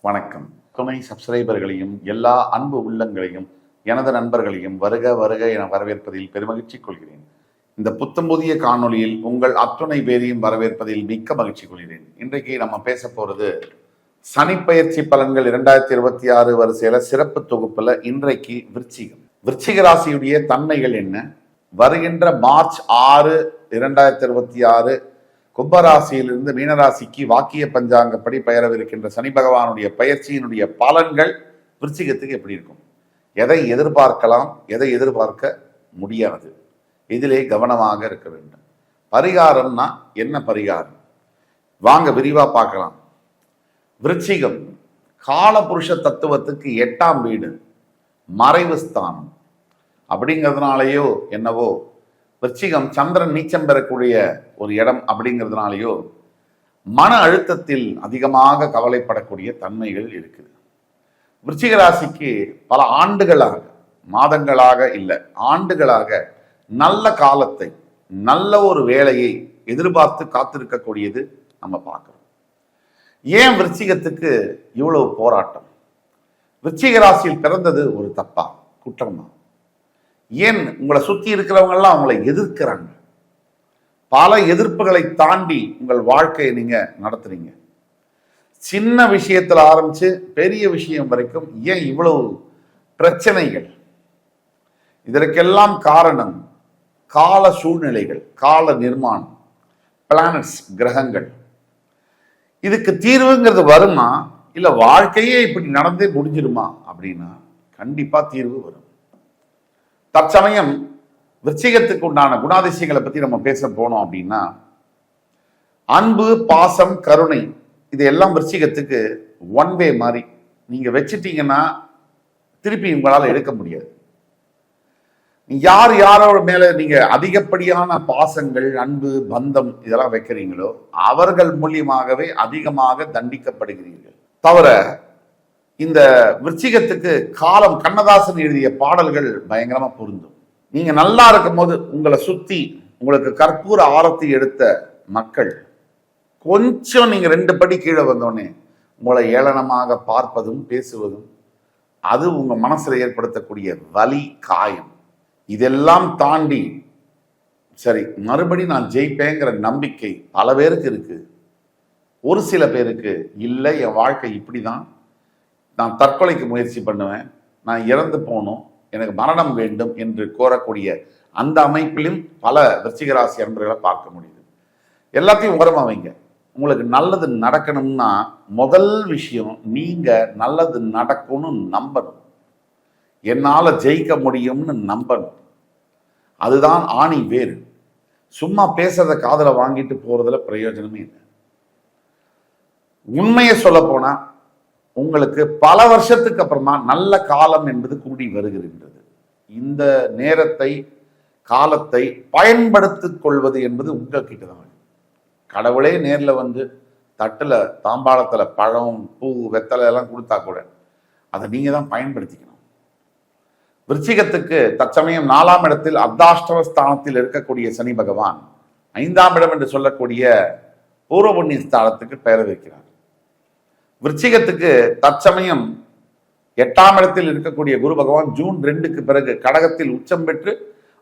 வணக்கம். துணை சப்ஸ்கிரைபர்களையும் எல்லா அன்பு உள்ளங்களையும் எனது நண்பர்களையும் வருக வருக என வரவேற்பதில் பெருமகிழ்ச்சி கொள்கிறேன். இந்த புத்தம் புதிய காணொலியில் உங்கள் அத்துணை பேரையும் வரவேற்பதில் மிக்க மகிழ்ச்சி கொள்கிறேன். இன்றைக்கு நம்ம பேச போறது சனிப்பெயர்ச்சி பலன்கள் 2026 வரிசையில சிறப்பு தொகுப்புல இன்றைக்கு விருச்சிக ராசியுடைய தன்மைகள் என்ன, வருகின்ற மார்ச் 6, 2026 கும்பராசியிலிருந்து மீனராசிக்கு வாக்கிய பஞ்சாங்கப்படி பெயரவிருக்கின்ற சனி பகவானுடைய பயிற்சியினுடைய பலன்கள் விருச்சிகத்துக்கு எப்படி இருக்கும், எதை எதிர்பார்க்கலாம், எதை எதிர்பார்க்க முடியாது, இதிலே கவனமாக இருக்க வேண்டும். பரிகாரம்னா என்ன பரிகாரம், வாங்க விரிவா பார்க்கலாம். விருச்சிகம் காலபுருஷ தத்துவத்துக்கு 8ஆம் வீடு, மறைவு ஸ்தானம். அப்படிங்கிறதுனாலயோ என்னவோ விருச்சிகம் சந்திரன் நீச்சம் பெறக்கூடிய ஒரு இடம் அப்படிங்கிறதுனாலயோ மன அழுத்தத்தில் அதிகமாக கவலைப்படக்கூடிய தன்மைகள் இருக்குது. விருச்சிக ராசிக்கு பல ஆண்டுகளாக, மாதங்களாக இல்லை ஆண்டுகளாக நல்ல காலத்தை, நல்ல ஒரு வேலையை எதிர்பார்த்து காத்திருக்கக்கூடியது நம்ம பார்க்கிறோம். ஏன் விருச்சிகத்துக்கு இவ்வளவு போராட்டம்? விருச்சிக ராசியில் பிறந்தது ஒரு தப்பா, குற்றமா? ஏன் உங்களை சுத்தி இருக்கிறவங்கெல்லாம் அவங்களை எதிர்க்கிறாங்க? பல எதிர்ப்புகளை தாண்டி உங்கள் வாழ்க்கையை நீங்க நடத்துறீங்க. சின்ன விஷயத்துல ஆரம்பிச்சு பெரிய விஷயம் வரைக்கும் ஏன் இவ்வளவு பிரச்சனைகள்? இதற்கெல்லாம் காரணம் கால சூழ்நிலைகள், கால நிர்மாணம், பிளானட்ஸ், கிரகங்கள். இதுக்கு தீர்வுங்கிறது வருமா, இல்ல வாழ்க்கையே இப்படி நடந்தே முடிஞ்சிருமா அப்படின்னா கண்டிப்பா தீர்வு வரும். தற்சமயம் விருச்சிகத்துக்கு உண்டான குணாதிசயங்களை பத்தி நம்ம பேச போனோம் அப்படின்னா, அன்பு, பாசம், கருணை, இது எல்லாம் விருச்சிகத்துக்கு ஒன் வே மாதிரி. நீங்க வச்சுட்டீங்கன்னா திருப்பி உங்களால் எடுக்க முடியாது. யார் யாரோட மேல நீங்க அதிகப்படியான பாசங்கள், அன்பு, பந்தம் இதெல்லாம் வைக்கிறீங்களோ அவர்கள் மூலியமாகவே அதிகமாக தண்டிக்கப்படுகிறீர்கள். தவிர இந்த விருச்சிகத்துக்கு காலம், கண்ணதாசன் எழுதிய பாடல்கள் பயங்கரமா பொருந்தும். நீங்க நல்லா இருக்கும் போது உங்களை சுத்தி உங்களுக்கு கற்பூர ஆரத்தி எடுத்த மக்கள் கொஞ்சம் நீங்க 2 படி கீழே வந்தோடனே உங்களை ஏளனமாக பார்ப்பதும் பேசுவதும், அது உங்க மனசுல ஏற்படுத்தக்கூடிய வலி, காயம், இதெல்லாம் தாண்டி சரி மறுபடி நான் ஜெயிப்பேங்கிற நம்பிக்கை பல பேருக்கு இருக்கு. ஒரு சில பேருக்கு இல்லை, என் வாழ்க்கை இப்படிதான், நான் தற்கொலைக்கு முயற்சி பண்ணுவேன், நான் இறந்து போகணும், எனக்கு மரணம் வேண்டும் என்று கோரக்கூடிய அந்த அமைப்பிலும் பல விருச்சிக ராசி அன்பர்களை பார்க்க முடியுது. எல்லாத்தையும் ஓரமா வைங்க. உங்களுக்கு நல்லது நடக்கணும்னா முதல் விஷயம், நீங்க நல்லது நடக்கணும்னு நம்பணும். என்னால ஜெயிக்க முடியும்னு நம்பணும். அதுதான் ஆணி வேறு. சும்மா பேசுறத காதுல வாங்கிட்டு போறதுல பிரயோஜனமே இல்லை. உண்மையை சொல்ல போனா உங்களுக்கு பல வருஷத்துக்கு அப்புறமா நல்ல காலம் என்பது கூடி வருகின்றது. இந்த நேரத்தை, காலத்தை பயன்படுத்திக் கொள்வது என்பது உங்ககிட்ட தான். கடவுளே நேர்ல வந்து தட்டுல, தாம்பாளத்துல பழம், பூ, வெத்தலை எல்லாம் கொடுத்தா கூட அதை நீங்க தான் பயன்படுத்திக்கணும். விருச்சிகத்துக்கு தற்சமயம் 4ஆம் இடத்தில் அர்த்தாஷ்டம ஸ்தானத்தில் இருக்கக்கூடிய சனி பகவான் 5ஆம் இடம் என்று சொல்லக்கூடிய பூர்வ புண்ணிய ஸ்தானத்துக்கு பெயர் வைக்கிறார். விருச்சிகத்துக்கு தற்சமயம் 8ஆம் இடத்தில் இருக்கக்கூடிய குரு பகவான் ஜூன் 2க்கு பிறகு கடகத்தில் உச்சம் பெற்று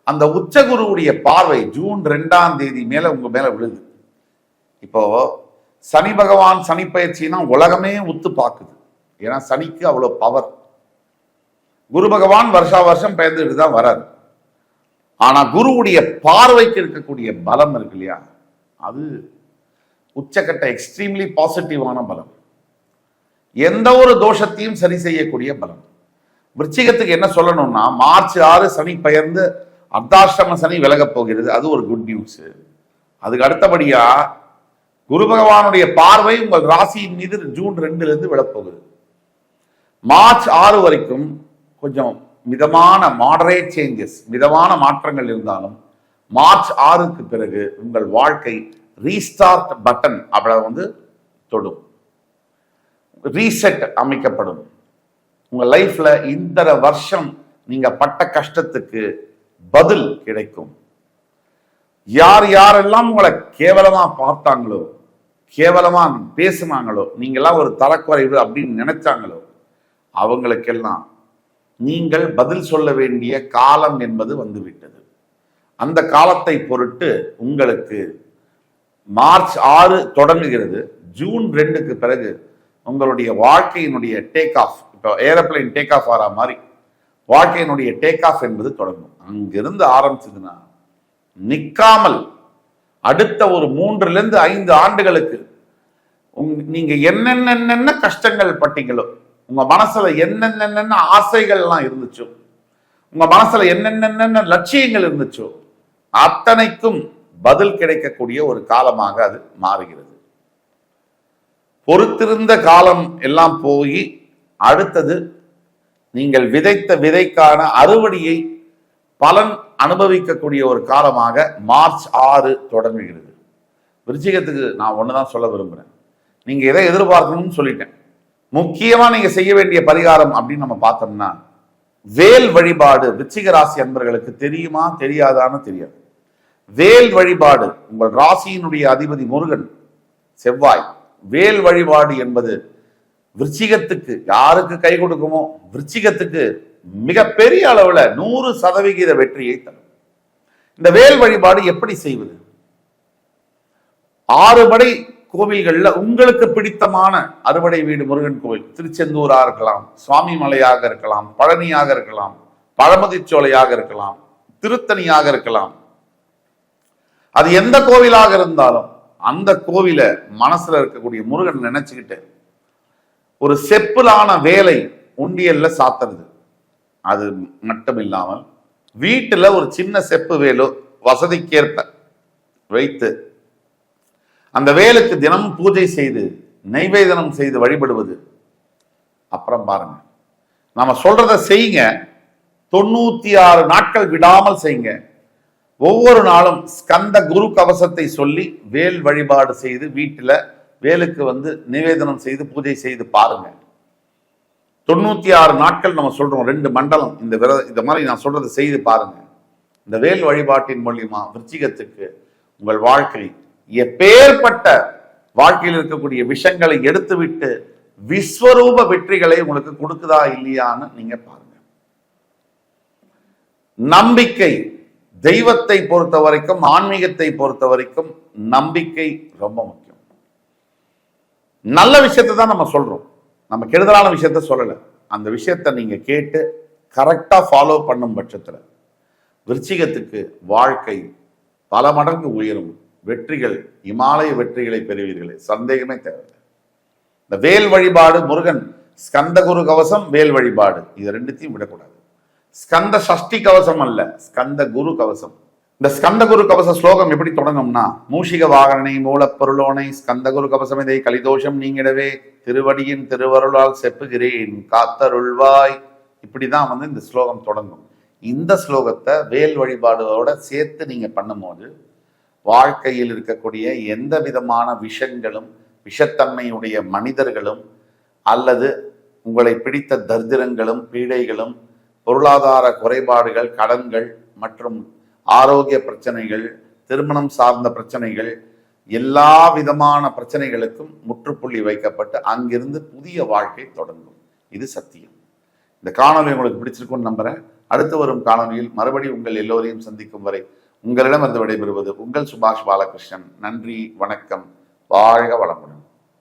அந்த உச்ச குருவுடைய பார்வை ஜூன் 2ஆம் தேதி மேல உங்க மேல விழுது. இப்போ சனி பகவான் சனி பயிற்சினா உலகமே உத்து பார்க்குது. ஏன்னா சனிக்கு அவ்வளவு பவர். குரு பகவான் வருஷா வருஷம் பெயர்ந்துட்டு தான் வராது. ஆனா குருவுடைய பார்வைக்கு இருக்கக்கூடிய பலம் இருக்கு இல்லையா, அது உச்சக்கட்ட எக்ஸ்ட்ரீம்லி பாசிட்டிவான பலம். எந்த ஒரு தோஷத்தையும் சரி செய்யக்கூடிய பலம். விருச்சிகத்துக்கு என்ன சொல்லணும்னா, மார்ச் 6 சனி பெயர்ந்து அர்த்தாஷ்டம சனி விலகப் போகிறது. அது ஒரு குட் நியூஸ். அதுக்கு அடுத்தபடியா குரு பகவானுடைய பார்வை உங்கள் ராசியின் மீது ஜூன் 2லிருந்து விழப்போகுது. மார்ச் 6 வரைக்கும் கொஞ்சம் மிதமான மாடரேட் சேஞ்சஸ், மிதமான மாற்றங்கள் இருந்தாலும் மார்ச் 6க்கு பிறகு உங்கள் வாழ்க்கை ரீஸ்டார்ட் பட்டன் அப்படி வந்து தொடும். ரீசெட் அமைக்கப்படும். உங்க லைஃப்ல இந்த வருஷம் நீங்க பட்ட கஷ்டத்துக்கு பதில் கிடைக்கும். யார் யாரெல்லாம் உங்களை கேவலமா பார்த்தாங்களோ, கேவலமா பேசுனாங்களோ, நீங்களாம் ஒரு தரக்குறைவு அப்படின்னு நினைச்சாங்களோ, அவங்களுக்கெல்லாம் நீங்கள் பதில் சொல்ல வேண்டிய காலம் என்பது வந்துவிட்டது. அந்த காலத்தை பொருட்டு உங்களுக்கு மார்ச் 6 தொடங்குகிறது. ஜூன் 2க்கு பிறகு உங்களுடைய வாழ்க்கையினுடைய டேக் ஆஃப், இப்போ ஏரோப்ளைன் டேக் ஆஃப் ஆகிற மாதிரி வாழ்க்கையினுடைய டேக் ஆஃப் என்பது தொடங்கும். அங்கிருந்து ஆரம்பிச்சதுன்னா நிக்காமல் அடுத்த ஒரு 3-5 ஆண்டுகளுக்கு நீங்க என்னென்ன கஷ்டங்கள் பட்டீங்களோ, உங்க மனசுல என்னென்ன ஆசைகள்லாம் இருந்துச்சோ, உங்க மனசுல என்னென்ன லட்சியங்கள் இருந்துச்சோ, அத்தனைக்கும் பதில் கிடைக்கக்கூடிய ஒரு காலமாக அது மாறுகிறது. பொறுத்திருந்த காலம் எல்லாம் போய் அடுத்தது நீங்கள் விதைத்த விதைக்கான அறுவடையை பலன் அனுபவிக்கக்கூடிய ஒரு காலமாக மார்ச் 6 தொடங்குகிறது. விருச்சிகத்துக்கு நான் ஒண்ணுதான் சொல்ல விரும்புறேன். நீங்க எதை எதிர்பார்க்கணும்னு சொல்லிட்டேன். முக்கியமா நீங்க செய்ய வேண்டிய பரிகாரம் அப்படின்னு நம்ம பார்த்தோம்னா, வேல் வழிபாடு. விருச்சிக ராசி அன்பர்களுக்கு தெரியுமா தெரியாதான்னு தெரியாது. வேல் வழிபாடு, உங்கள் ராசியினுடைய அதிபதி முருகன் செவ்வாய், வேல் வழிபாடு என்பது விருச்சிகத்துக்கு யாருக்கு கை கொடுக்குமோ விருச்சிகத்துக்கு மிகப்பெரிய அளவுல 100% வெற்றியை தரும். இந்த வேல் வழிபாடு எப்படி செய்வது? 6 படை கோவில்கள்ல உங்களுக்கு பிடித்தமான அறுபடை வீடு முருகன் கோவில், திருச்செந்தூரா இருக்கலாம், சுவாமி மலையாக இருக்கலாம், பழனியாக இருக்கலாம், பழமுதிர்ச்சோலையாக இருக்கலாம், திருத்தணியாக இருக்கலாம், அது எந்த கோவிலாக இருந்தாலும் அந்த கோவில மனசுல இருக்கக்கூடிய முருகன் நினைச்சுக்கிட்டு ஒரு செப்புலான வேலை உண்டியல்ல சாத்துறது. அது மட்டும் இல்லாமல் வீட்டுல ஒரு சின்ன செப்பு வேலோ வசதிக்கேற்ப வைத்து அந்த வேலுக்கு தினமும் பூஜை செய்து நைவேதனம் செய்து வழிபடுவது. அப்புறம் பாருங்க, நாம சொல்றத செய்யுங்க. 96 நாட்கள் விடாமல் செய்யுங்க. ஒவ்வொரு நாளும் ஸ்கந்த குரு கவசத்தை சொல்லி வேல் வழிபாடு செய்து வீட்டுல வேலுக்கு நிவேதனம் செய்து பூஜை செய்து பாருங்க. 96 நாட்கள் நம்ம சொல்றோம், 2 மண்டலம் இந்த மாதிரி நான் சொல்றதை செய்து பாருங்க. இந்த வேல் வழிபாட்டின் மூலியமா விருச்சிகத்துக்கு உங்கள் வாழ்க்கை எப்பேற்பட்ட வாழ்க்கையில் இருக்கக்கூடிய விஷயங்களை எடுத்துவிட்டு விஸ்வரூப வெற்றிகளை உங்களுக்கு கொடுக்குதா இல்லையான்னு நீங்க பாருங்க. நம்பிக்கை, தெய்வத்தை பொறுத்த வரைக்கும், ஆன்மீகத்தை பொறுத்த வரைக்கும் நம்பிக்கை ரொம்ப முக்கியம். நல்ல விஷயத்தை தான் நம்ம சொல்றோம், நம்ம கெடுதலான விஷயத்த சொல்லல. அந்த விஷயத்தை நீங்க கேட்டு கரெக்டா ஃபாலோ பண்ணும் பட்சத்துல விருச்சிகத்துக்கு வாழ்க்கை பல மடங்கு உயரும். வெற்றிகள், இமாலய வெற்றிகளை பெறுவீர்களே, சந்தேகமே தேவையில்லை. இந்த வேல் வழிபாடு, முருகன் ஸ்கந்த குரு கவசம், வேல் வழிபாடு, இது ரெண்டுத்தையும் விடக்கூடாது. ஸ்கந்த சஷ்டி கவசம் அல்ல, ஸ்கந்த குரு கவசம். இந்த ஸ்கந்த குரு கவச ஸ்லோகம் எப்படி தொடங்கும்னா, மூஷிக வாகனனை மூலப்பொருளோனை ஸ்கந்த குரு கவசம் இதை கலிதோஷம் நீங்கிடவே திருவடியின் திருவருளால் செப்புகிறேன் காத்தருள்வாய். இப்படிதான் இந்த ஸ்லோகம் தொடங்கும். இந்த ஸ்லோகத்தை வேல் வழிபாடோட சேர்த்து நீங்க பண்ணும்போது வாழ்க்கையில் இருக்கக்கூடிய எந்த விதமான விஷங்களும், விஷத்தன்மையுடைய மனிதர்களும் அல்லது உங்களை பிடித்த தரித்திரங்களும் பீடைகளும், பொருளாதார குறைபாடுகள், கடன்கள் மற்றும் ஆரோக்கிய பிரச்சனைகள், திருமணம் சார்ந்த பிரச்சனைகள், எல்லா விதமான பிரச்சனைகளுக்கும் முற்றுப்புள்ளி வைக்கப்பட்டு அங்கிருந்து புதிய வாழ்க்கை தொடங்கும். இது சத்தியம். இந்த காணொலி உங்களுக்கு பிடிச்சிருக்கும்னு நம்புறேன். அடுத்து வரும் காணொலியில் மறுபடியும் உங்கள் எல்லோரையும் சந்திக்கும் வரை உங்களிடம் இருந்து விடைபெறுவது உங்கள் சுபாஷ் பாலகிருஷ்ணன். நன்றி, வணக்கம், வாழ்க வளமுடன்.